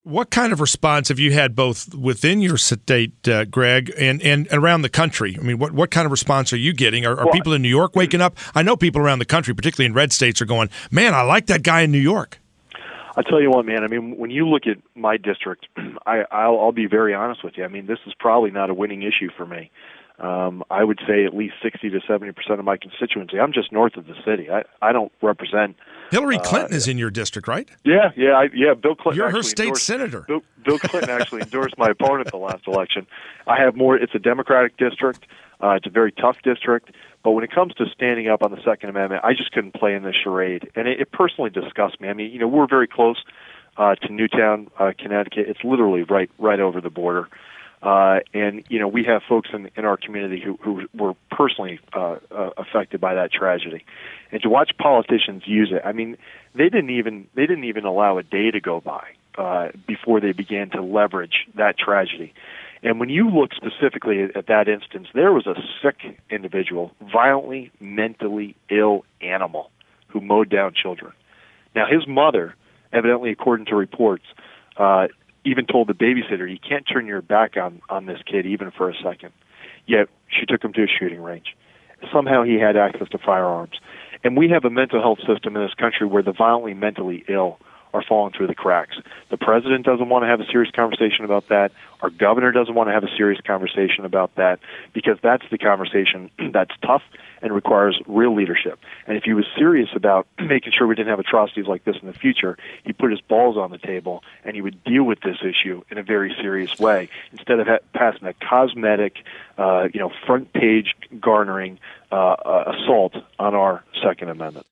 What kind of response have you had both within your state, Greg, and around the country? I mean, what kind of response are you getting? Are people in New York waking up? I know people around the country, particularly in red states, are going, man, I like that guy in New York. I'll tell you what, man. I mean, when you look at my district, I'll be very honest with you. I mean, this is probably not a winning issue for me. I would say at least 60 to 70% of my constituency. I'm just north of the city. I don't represent. Hillary Clinton is in your district, right? Yeah. Bill Clinton. You're her state senator. Bill Clinton actually endorsed my opponent the last election. I have more. It's a Democratic district. It's a very tough district. But when it comes to standing up on the Second Amendment, I just couldn't play in this charade, and it personally disgusts me. I mean, we're very close to Newtown, Connecticut. It's literally right over the border. And we have folks in our community who were personally affected by that tragedy, and to watch politicians use it. I mean, they didn't even allow a day to go by before they began to leverage that tragedy. And when you look specifically at that instance, there was a sick individual, violently, mentally ill animal who mowed down children. Now, his mother, evidently according to reports, even told the babysitter, you can't turn your back on this kid even for a second. Yet she took him to a shooting range. Somehow he had access to firearms. And we have a mental health system in this country where the violently mentally ill are falling through the cracks. The president doesn't want to have a serious conversation about that. Our governor doesn't want to have a serious conversation about that, because that's the conversation that's tough and requires real leadership. And if he was serious about making sure we didn't have atrocities like this in the future, he'd put his balls on the table and he would deal with this issue in a very serious way, instead of passing a cosmetic, front page garnering assault on our Second Amendment.